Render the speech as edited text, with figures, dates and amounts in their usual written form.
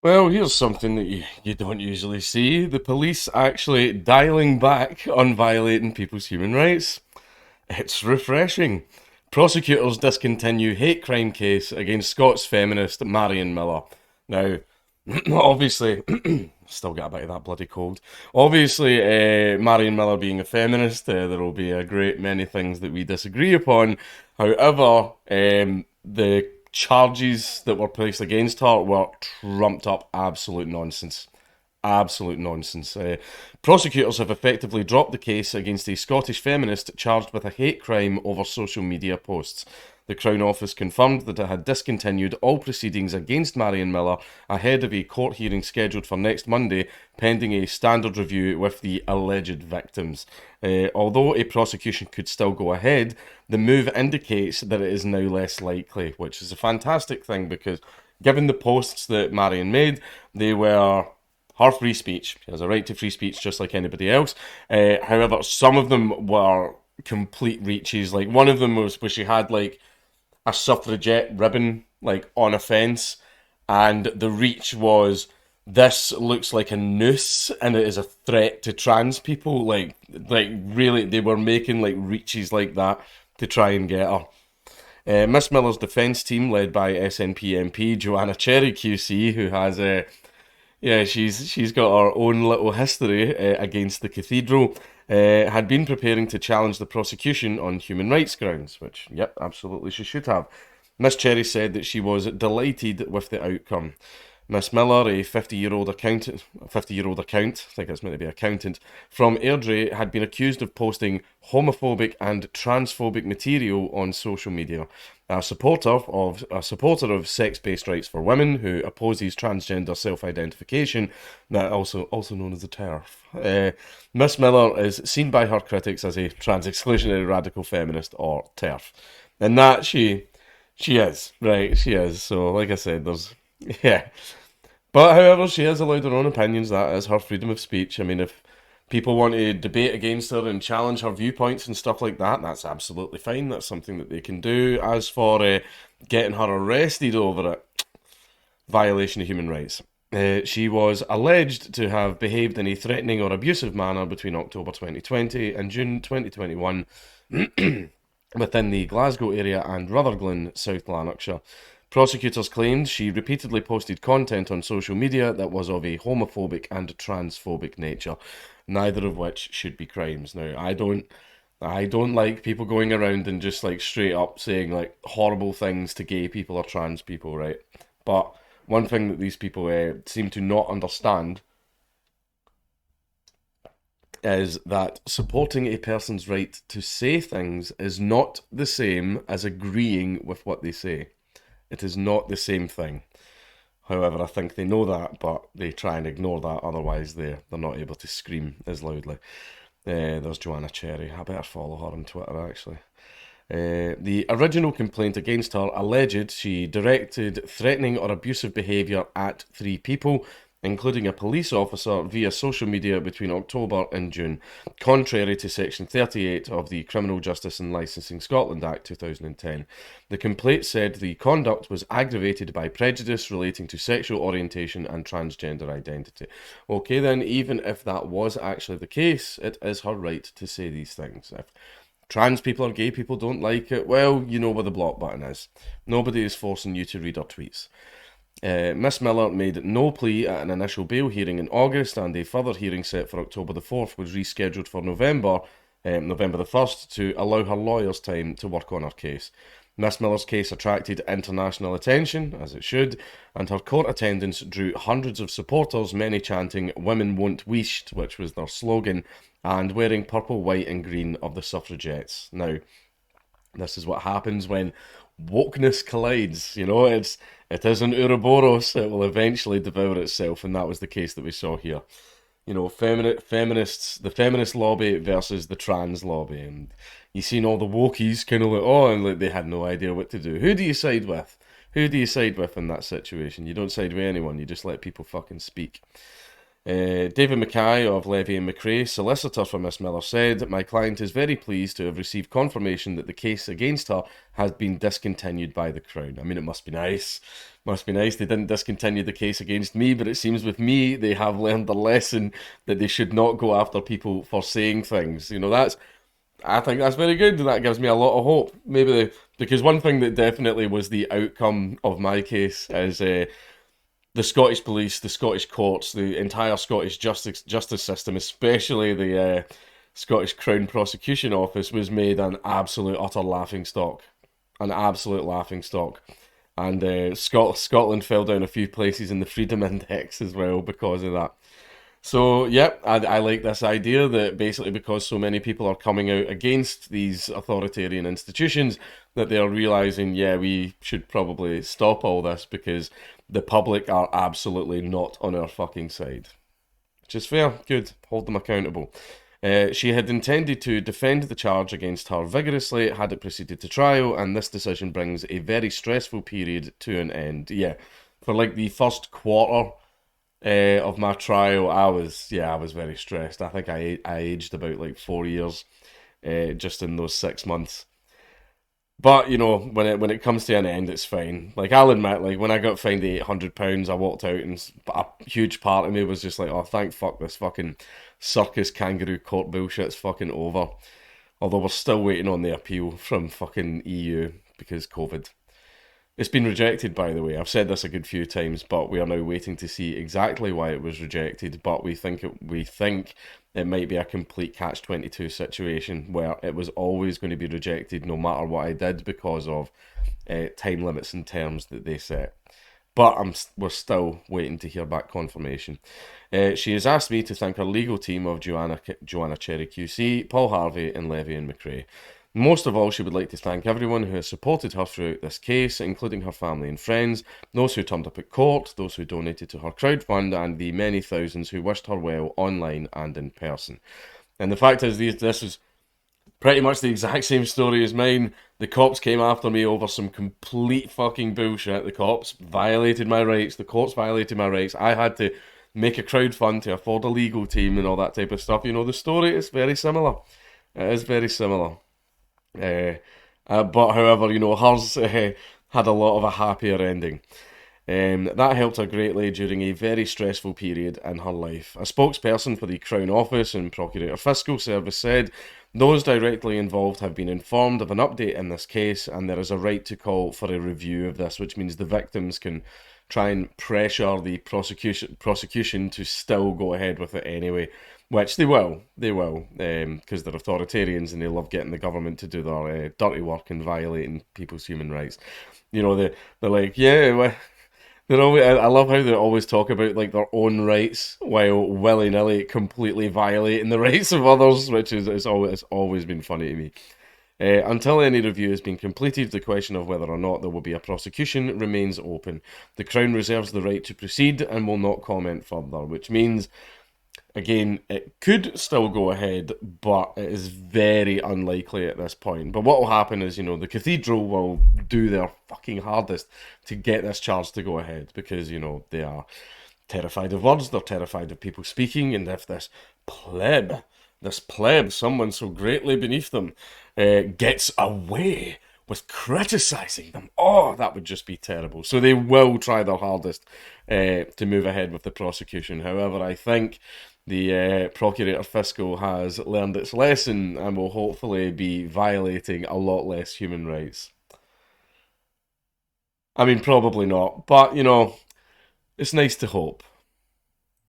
Well, here's something that you don't usually see. The police actually dialing back on violating people's human rights. It's refreshing. Prosecutors discontinue hate crime case against Scots feminist Marion Millar. Now, obviously, still got a bit of that bloody cold. Obviously, Marion Millar being a feminist, there will be a great many things that we disagree upon. However, the charges that were placed against her were trumped up absolute nonsense. Absolute nonsense. Prosecutors have effectively dropped the case against a Scottish feminist charged with a hate crime over social media posts. The Crown Office confirmed that it had discontinued all proceedings against Marion Millar ahead of a court hearing scheduled for next Monday, pending a standard review with the alleged victims. Although a prosecution could still go ahead, the move indicates that it is now less likely, which is a fantastic thing because given the posts that Marion made, they were her free speech. She has a right to free speech just like anybody else. However, some of them were complete reaches. Like one of them was where she had like a suffragette ribbon like on a fence, and the reach was this looks like a noose and it is a threat to trans people. Like really, they were making like reaches like that to try and get her. Miss Miller's defence team, led by SNP MP Joanna Cherry QC, who has yeah, she's got her own little history against the cathedral. Had been preparing to challenge the prosecution on human rights grounds, which, yep, absolutely she should have. Miss Cherry said that she was delighted with the outcome. Miss Millar, a 50-year-old accountant, I think it's meant to be accountant, from Airdrie, had been accused of posting homophobic and transphobic material on social media. A supporter of sex-based rights for women who opposes transgender self-identification, that also known as the TERF. Miss Millar is seen by her critics as a trans-exclusionary radical feminist, or TERF, and that she is right. She is. So, like I said, there's yeah. But however, she has allowed her own opinions. That is her freedom of speech. I mean, if people want to debate against her and challenge her viewpoints and stuff like that, that's absolutely fine. That's something that they can do. As for getting her arrested over it, violation of human rights. She was alleged to have behaved in a threatening or abusive manner between October 2020 and June 2021 within the Glasgow area and Rutherglen, South Lanarkshire. Prosecutors claimed she repeatedly posted content on social media that was of a homophobic and transphobic nature, neither of which should be crimes. Now, I don't like people going around and just like straight up saying like horrible things to gay people or trans people, right? But one thing that these people seem to not understand is that supporting a person's right to say things is not the same as agreeing with what they say. It is not the same thing. However, I think they know that, but they try and ignore that. Otherwise, they're not able to scream as loudly. There's Joanna Cherry. I better follow her on Twitter, actually. The original complaint against her alleged she directed threatening or abusive behaviour at three people, including a police officer, via social media between October and June, contrary to Section 38 of the Criminal Justice and Licensing Scotland Act 2010. The complaint said the conduct was aggravated by prejudice relating to sexual orientation and transgender identity. Okay, then, even if that was actually the case, it is her right to say these things. If trans people or gay people don't like it, well, you know where the block button is. Nobody is forcing you to read her tweets. Miss Millar made no plea at an initial bail hearing in August, and a further hearing set for October the 4th was rescheduled for November the 1st, to allow her lawyers time to work on her case. Miss Millar's case attracted international attention, as it should, and her court attendance drew hundreds of supporters, many chanting "Women won't wisht," which was their slogan, and wearing purple, white, and green of the suffragettes. Now, this is what happens when wokeness collides. It is an Ouroboros. It will eventually devour itself, and that was the case that we saw here. Feminists, the feminist lobby versus the trans lobby, and you seen all the wokies kind of like, oh, and like they had no idea what to do. Who do you side with? Who do you side with in that situation? You don't side with anyone. You just let people fucking speak. David Mackay of Levy and McRae, solicitor for Miss Millar, said, "My client is very pleased to have received confirmation that the case against her has been discontinued by the Crown." I mean, it must be nice. Must be nice. They didn't discontinue the case against me, but it seems with me they have learned the lesson that they should not go after people for saying things. I think that's very good, and that gives me a lot of hope. Because one thing that definitely was the outcome of my case is the Scottish police, the Scottish courts, the entire Scottish justice system, especially the Scottish Crown Prosecution Office, was made an absolute utter laughing stock, an absolute laughing stock. And Scotland fell down a few places in the Freedom Index as well because of that. So, yep, I like this idea that basically because so many people are coming out against these authoritarian institutions, that they are realizing, yeah, we should probably stop all this because the public are absolutely not on our fucking side. Which is fair, good, hold them accountable. She had intended to defend the charge against her vigorously had it proceeded to trial, and this decision brings a very stressful period to an end. Yeah, for like the first quarter of my trial, I was very stressed. I think I aged about like 4 years just in those 6 months. But when it comes to an end, it's fine. Like I'll admit, like when I got fined £800, I walked out, and a huge part of me was just like, oh, thank fuck this fucking circus kangaroo court bullshit's fucking over. Although we're still waiting on the appeal from fucking EU because COVID. It's been rejected, by the way. I've said this a good few times, but we are now waiting to see exactly why it was rejected. But we think it might be a complete catch-22 situation where it was always going to be rejected no matter what I did because of time limits and terms that they set. But we're still waiting to hear back confirmation. She has asked me to thank her legal team of Joanna Cherry QC, Paul Harvey, and Levy and McRae. Most of all, she would like to thank everyone who has supported her throughout this case, including her family and friends, those who turned up at court, those who donated to her crowdfund, and the many thousands who wished her well online and in person. And the fact is, this is pretty much the exact same story as mine. The cops came after me over some complete fucking bullshit. The cops violated my rights. The courts violated my rights. I had to make a crowdfund to afford a legal team and all that type of stuff. The story is very similar. It is very similar. Uh, but however, hers had a lot of a happier ending. That helped her greatly during a very stressful period in her life. A spokesperson for the Crown Office and Procurator Fiscal Service said, those directly involved have been informed of an update in this case, and there is a right to call for a review of this, which means the victims can try and pressure the prosecution to still go ahead with it anyway. Which they will, because they're authoritarians and they love getting the government to do their dirty work and violating people's human rights. They're like, yeah, I love how they always talk about like their own rights while willy nilly completely violating the rights of others, which is it's always been funny to me. Until any review has been completed, the question of whether or not there will be a prosecution remains open. The Crown reserves the right to proceed and will not comment further, which means, again, it could still go ahead, but it is very unlikely at this point. But what will happen is, the Cathedral will do their fucking hardest to get this charge to go ahead because, they are terrified of words, they're terrified of people speaking, and if this pleb, someone so greatly beneath them, gets away with criticising them, oh, that would just be terrible. So they will try their hardest to move ahead with the prosecution. However, I think the Procurator Fiscal has learned its lesson and will hopefully be violating a lot less human rights. I mean, probably not, but, it's nice to hope.